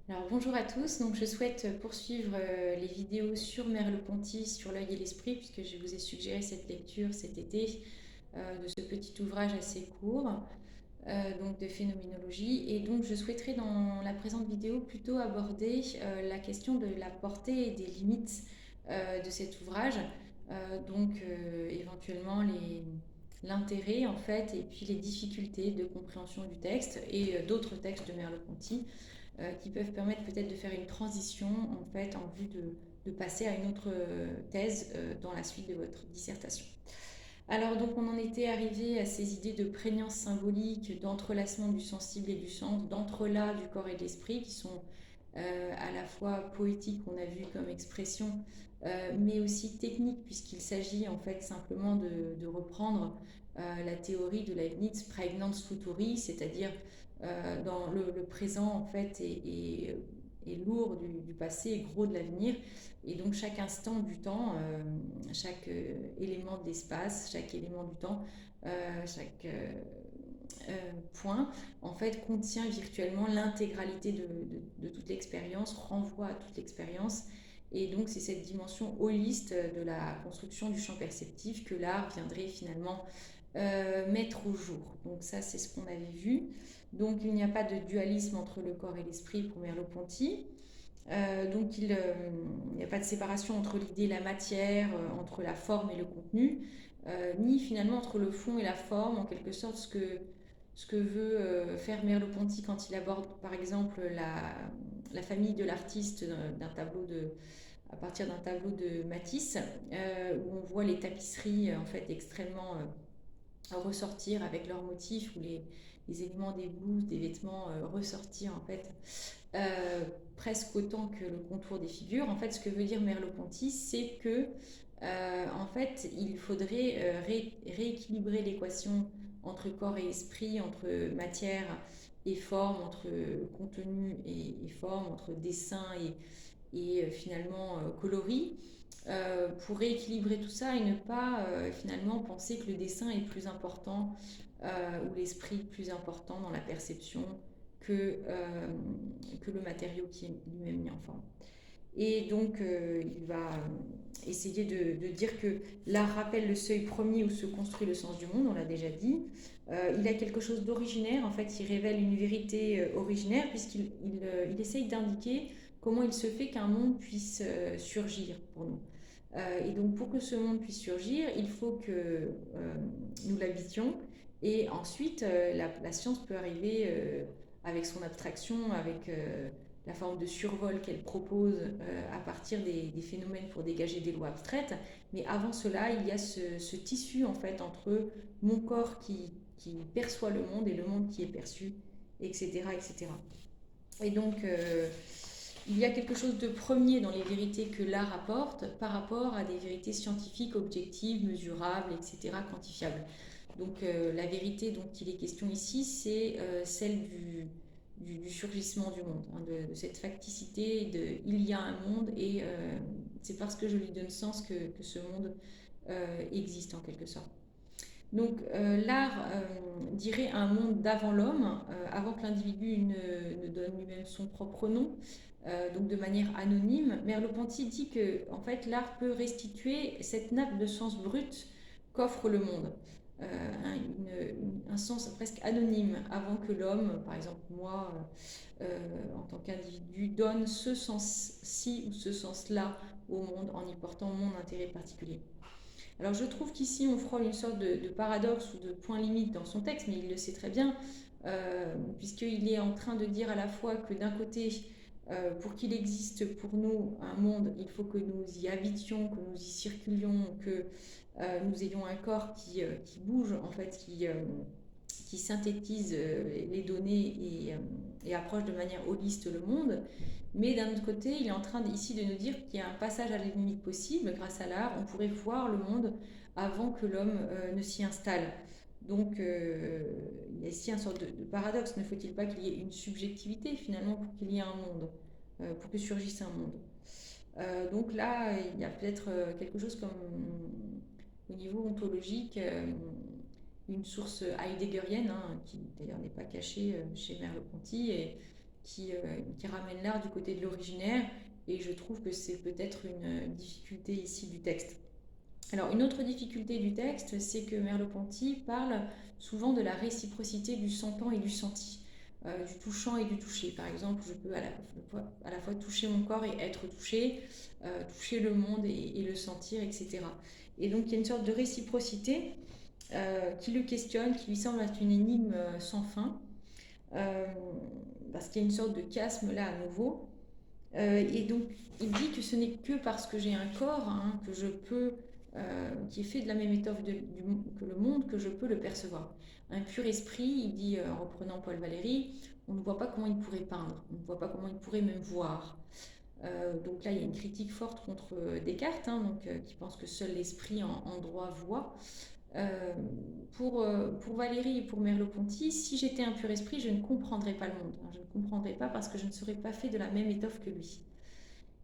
Alors bonjour à tous, donc je souhaite poursuivre les vidéos sur Merleau-Ponty, sur l'œil et l'esprit, puisque je vous ai suggéré cette lecture cet été de ce petit ouvrage assez court, donc de phénoménologie. Et donc je souhaiterais dans la présente vidéo plutôt aborder la question de la portée et des limites de cet ouvrage, éventuellement l'intérêt en fait et puis les difficultés de compréhension du texte et d'autres textes de Merleau-Ponty qui peuvent permettre peut-être de faire une transition en fait en vue de passer à une autre thèse dans la suite de votre dissertation. Alors donc on en était arrivé à ces idées de prégnance symbolique, d'entrelacement du sensible et du sens, d'entrelac du corps et de l'esprit qui sont à la fois poétiques, on a vu comme expression, mais aussi techniques puisqu'il s'agit en fait simplement de reprendre la théorie de Leibniz, Praegnans futuri, c'est-à-dire dans le présent en fait est lourd du passé et gros de l'avenir. Et donc chaque instant du temps, chaque élément de l'espace, chaque élément du temps, chaque point, en fait, contient virtuellement l'intégralité de toute l'expérience, renvoie à toute l'expérience. Et donc c'est cette dimension holiste de la construction du champ perceptif que l'art viendrait finalement mettre au jour. Donc ça, c'est ce qu'on avait vu. Donc il n'y a pas de dualisme entre le corps et l'esprit pour Merleau-Ponty. Il n'y a pas de séparation entre l'idée et la matière, entre la forme et le contenu, ni finalement entre le fond et la forme, en quelque sorte ce que veut faire Merleau-Ponty quand il aborde par exemple la famille de l'artiste d'un tableau à partir d'un tableau de Matisse, où on voit les tapisseries en fait extrêmement ressortir avec leurs motifs ou les éléments des blouses, des vêtements ressortir en fait presque autant que le contour des figures. En fait, ce que veut dire Merleau-Ponty, c'est que en fait, il faudrait rééquilibrer l'équation entre corps et esprit, entre matière et forme, entre contenu et forme, entre dessin et finalement coloris, pour rééquilibrer tout ça et ne pas finalement penser que le dessin est plus important ou l'esprit plus important dans la perception que le matériau qui est lui-même mis en forme. Et donc, il va essayer de dire que l'art rappelle le seuil premier où se construit le sens du monde, on l'a déjà dit. Il a quelque chose d'originaire, en fait, il révèle une vérité originaire, puisqu'il essaye d'indiquer comment il se fait qu'un monde puisse surgir pour nous. Et donc, pour que ce monde puisse surgir, il faut que nous l'habitions. Et ensuite, la science peut arriver avec son abstraction, avec la forme de survol qu'elle propose à partir des phénomènes pour dégager des lois abstraites. Mais avant cela, il y a ce tissu en fait entre mon corps qui perçoit le monde et le monde qui est perçu, etc. etc. Et donc, il y a quelque chose de premier dans les vérités que l'art apporte par rapport à des vérités scientifiques, objectives, mesurables, etc., quantifiables. Donc la vérité dont il est question ici, c'est celle du surgissement du monde, hein, de cette facticité, il y a un monde et c'est parce que je lui donne sens que ce monde existe en quelque sorte. Donc l'art dirait un monde d'avant l'homme, avant que l'individu ne donne lui-même son propre nom, donc de manière anonyme. Merleau-Ponty dit que en fait, l'art peut restituer cette nappe de sens brut qu'offre le monde. Un sens presque anonyme avant que l'homme, par exemple moi, en tant qu'individu, donne ce sens-ci ou ce sens-là au monde en y portant mon intérêt particulier. Alors je trouve qu'ici on frôle une sorte de paradoxe ou de point limite dans son texte, mais il le sait très bien, puisqu'il est en train de dire à la fois que d'un côté, pour qu'il existe pour nous un monde, il faut que nous y habitions, que nous y circulions, que nous ayons un corps qui bouge, en fait, qui synthétise les données et approche de manière holiste le monde. Mais d'un autre côté, il est en train ici de nous dire qu'il y a un passage à la limite possible grâce à l'art. On pourrait voir le monde avant que l'homme ne s'y installe. Donc il y a ici un sorte de paradoxe. Ne faut-il pas qu'il y ait une subjectivité finalement pour qu'il y ait un monde, pour que surgisse un monde. Donc là, il y a peut-être quelque chose comme au niveau ontologique, une source heideggerienne, hein, qui d'ailleurs n'est pas cachée chez Merleau-Ponty, qui ramène l'art du côté de l'originaire, et je trouve que c'est peut-être une difficulté ici du texte. Alors, une autre difficulté du texte, c'est que Merleau-Ponty parle souvent de la réciprocité du sentant et du senti, du touchant et du touché. Par exemple, je peux à la fois toucher mon corps et être touché, toucher le monde et le sentir, etc. Et donc, il y a une sorte de réciprocité qui le questionne, qui lui semble être une énigme sans fin, euh, parce qu'il y a une sorte de chiasme là à nouveau. Et donc, il dit que ce n'est que parce que j'ai un corps, hein, que je peux, qui est fait de la même étoffe que le monde, que je peux le percevoir. Un pur esprit, il dit, en reprenant Paul Valéry, on ne voit pas comment il pourrait peindre, on ne voit pas comment il pourrait même voir. Donc là, il y a une critique forte contre Descartes, hein, qui pense que seul l'esprit en droit voit. Euh, pour Valéry et pour Merleau-Ponty, si j'étais un pur esprit, je ne comprendrais pas le monde. Je ne comprendrais pas parce que je ne serais pas fait de la même étoffe que lui.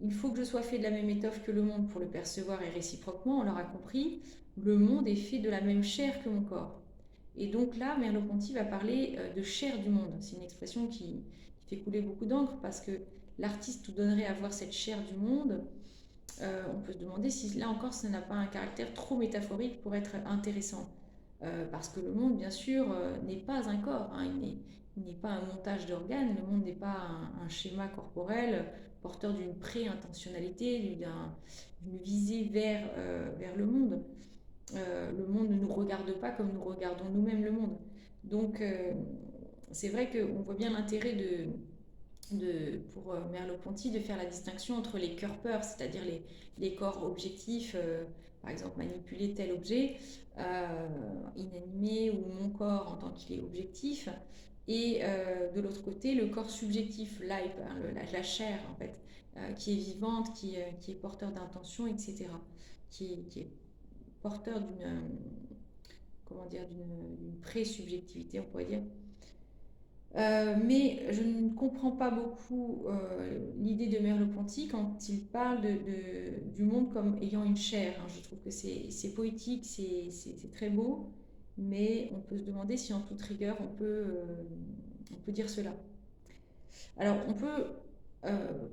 Il faut que je sois fait de la même étoffe que le monde pour le percevoir et réciproquement, on l'aura compris, le monde est fait de la même chair que mon corps. Et donc là, Merleau-Ponty va parler de chair du monde. C'est une expression qui fait couler beaucoup d'encre parce que l'artiste nous donnerait à voir cette chair du monde. On peut se demander si là encore ça n'a pas un caractère trop métaphorique pour être intéressant. Parce que le monde, bien sûr, n'est pas un corps, hein, il n'est pas un montage d'organes, le monde n'est pas un schéma corporel porteur d'une pré-intentionnalité, d'une visée vers le monde. Le monde ne nous regarde pas comme nous regardons nous-mêmes le monde. Donc, c'est vrai qu'on voit bien l'intérêt pour Merleau-Ponty de faire la distinction entre les cœurs-peurs, c'est-à-dire les corps objectifs, par exemple manipuler tel objet inanimé, ou mon corps en tant qu'il est objectif, et de l'autre côté le corps subjectif, Leib, hein, la chair en fait, qui est vivante, qui est porteur d'intention, etc., qui est porteur comment dire, d'une pré-subjectivité, on pourrait dire. Mais je ne comprends pas beaucoup l'idée de Merleau-Ponty quand il parle du monde comme ayant une chair, hein. Je trouve que c'est poétique, c'est très beau, mais on peut se demander si en toute rigueur on peut dire cela. Alors on peut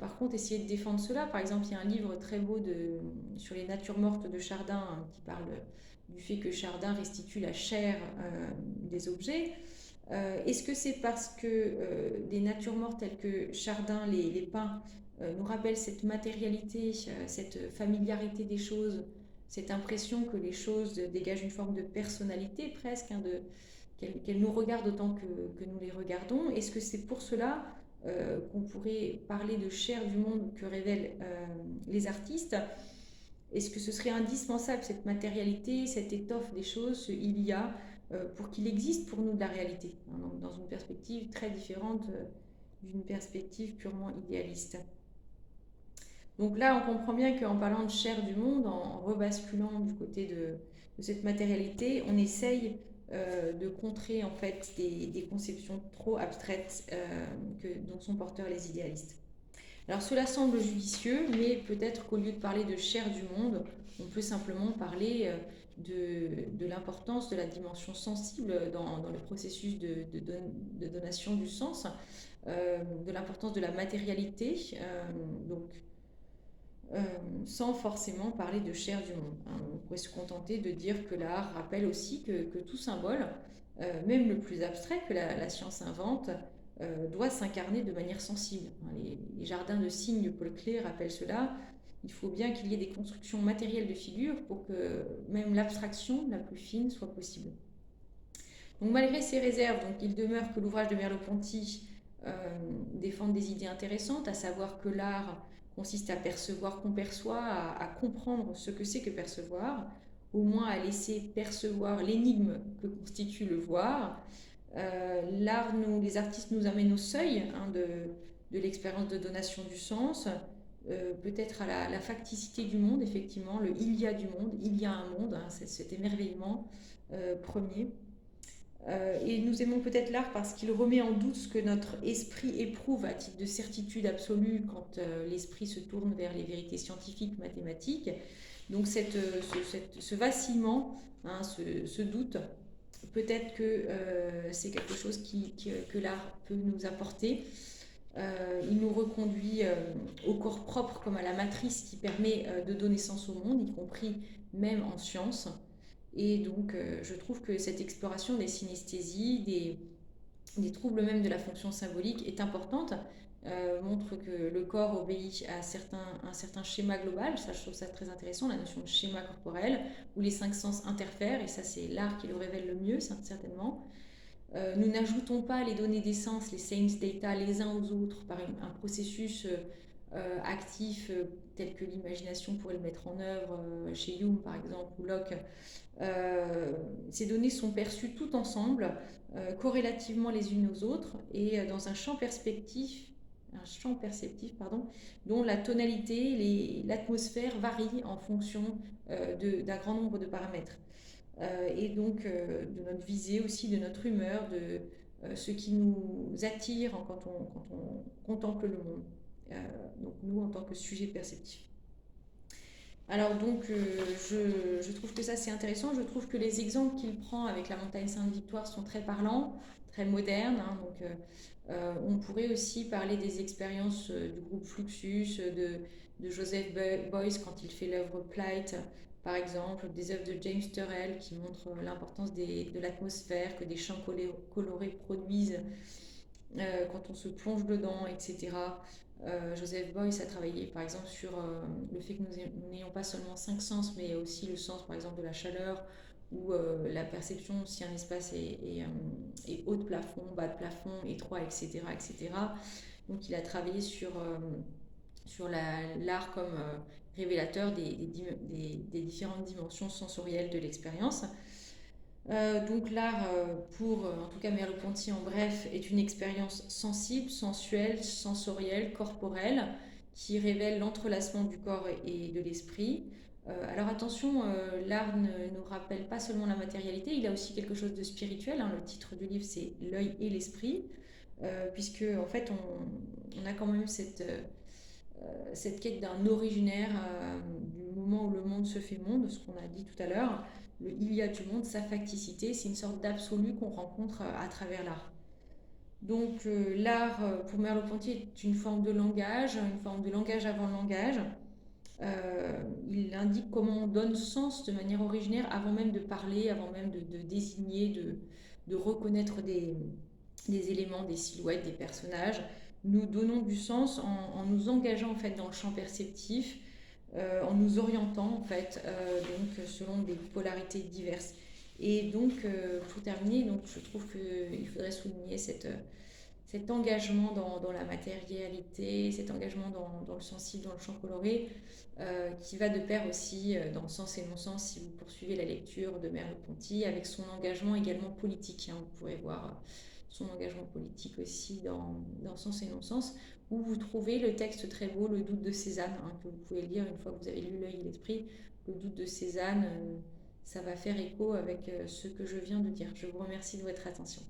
par contre essayer de défendre cela. Par exemple, il y a un livre très beau sur les natures mortes de Chardin, hein, qui parle du fait que Chardin restitue la chair des objets. Est-ce que c'est parce que des natures mortes telles que Chardin les peint nous rappellent cette matérialité, cette familiarité des choses, cette impression que les choses dégagent une forme de personnalité presque, hein, qu'elles nous regardent autant que nous les regardons? Est-ce que c'est pour cela qu'on pourrait parler de chair du monde que révèlent les artistes? Est-ce que ce serait indispensable, cette matérialité, cette étoffe des choses, il y a pour qu'il existe pour nous de la réalité, hein, donc dans une perspective très différente d'une perspective purement idéaliste. Donc là, on comprend bien qu'en parlant de chair du monde, en rebasculant du côté de cette matérialité, on essaye de contrer en fait des conceptions trop abstraites dont sont porteurs les idéalistes. Alors cela semble judicieux, mais peut-être qu'au lieu de parler de chair du monde, on peut simplement parler de l'importance de la dimension sensible dans le processus de donation du sens, de l'importance de la matérialité, donc euh, sans forcément parler de chair du monde, hein. On pourrait se contenter de dire que l'art rappelle aussi que tout symbole, même le plus abstrait que la science invente, doit s'incarner de manière sensible. Les jardins de cygne de Paul Klee rappellent cela. Il faut bien qu'il y ait des constructions matérielles de figures pour que même l'abstraction la plus fine soit possible. Donc malgré ces réserves, donc, il demeure que l'ouvrage de Merleau-Ponty défend des idées intéressantes, à savoir que l'art consiste à percevoir qu'on perçoit, à comprendre ce que c'est que percevoir, au moins à laisser percevoir l'énigme que constitue le voir. Les artistes nous amènent au seuil, hein, de l'expérience de donation du sens, peut-être à la facticité du monde, effectivement, le il y a du monde, il y a un monde, hein, c'est cet émerveillement premier. Et nous aimons peut-être l'art parce qu'il remet en doute ce que notre esprit éprouve à titre de certitude absolue quand l'esprit se tourne vers les vérités scientifiques, mathématiques. Donc ce vacillement, hein, ce doute, peut-être que c'est quelque chose que l'art peut nous apporter. Il nous reconduit au corps propre comme à la matrice qui permet de donner sens au monde, y compris même en sciences. Et donc, je trouve que cette exploration des synesthésies, des troubles même de la fonction symbolique est importante, montre que le corps obéit à un certain schéma global. Ça, je trouve ça très intéressant, la notion de schéma corporel, où les cinq sens interfèrent, et ça, c'est l'art qui le révèle le mieux, certainement. Nous n'ajoutons pas les données d'essence, les science data, les uns aux autres par un processus actif tel que l'imagination pourrait le mettre en œuvre chez Hume par exemple ou Locke. Ces données sont perçues toutes ensemble, corrélativement les unes aux autres et dans un champ perceptif pardon, dont la tonalité, l'atmosphère varie en fonction d'un grand nombre de paramètres. Et donc de notre visée aussi, de notre humeur, de ce qui nous attire quand on contemple le monde. Donc nous en tant que sujet perceptif. Alors donc je trouve que ça c'est intéressant, je trouve que les exemples qu'il prend avec la montagne Sainte-Victoire sont très parlants, très modernes, hein, donc on pourrait aussi parler des expériences du groupe Fluxus, de Joseph Beuys quand il fait l'œuvre Plight, par exemple, des œuvres de James Turrell qui montrent l'importance de l'atmosphère, que des champs colorés produisent quand on se plonge dedans, etc. Joseph Beuys a travaillé par exemple sur le fait que nous n'ayons pas seulement cinq sens, mais aussi le sens par exemple de la chaleur ou la perception si un espace est haut de plafond, bas de plafond, étroit, etc. etc. Donc il a travaillé sur l'art comme révélateur des différentes dimensions sensorielles de l'expérience. Donc l'art, pour en tout cas Merleau-Ponty en bref, est une expérience sensible, sensuelle, sensorielle, corporelle, qui révèle l'entrelacement du corps et de l'esprit. Alors attention, l'art ne nous rappelle pas seulement la matérialité, il a aussi quelque chose de spirituel, hein. Le titre du livre c'est L'œil et l'esprit, puisque en fait on a quand même cette quête d'un originaire du moment où le monde se fait monde, ce qu'on a dit tout à l'heure. Il y a du monde, sa facticité, c'est une sorte d'absolu qu'on rencontre à travers l'art. Donc l'art, pour Merleau-Ponty, est une forme de langage avant le langage. Il indique comment on donne sens de manière originaire avant même de parler, avant même de désigner, de reconnaître des éléments, des silhouettes, des personnages. Nous donnons du sens en nous engageant en fait dans le champ perceptif, en nous orientant en fait donc selon des polarités diverses. Et donc pour terminer, donc je trouve qu'il faudrait souligner cet engagement dans la matérialité, cet engagement dans le sensible, dans le champ coloré, qui va de pair aussi dans le sens et non-sens si vous poursuivez la lecture de Merleau-Ponty, avec son engagement également politique. Hein, vous pourrez voir son engagement politique aussi dans Sens et non-sens, où vous trouvez le texte très beau, Le doute de Cézanne, hein, que vous pouvez lire une fois que vous avez lu L'œil et l'esprit. Le doute de Cézanne, ça va faire écho avec ce que je viens de dire. Je vous remercie de votre attention.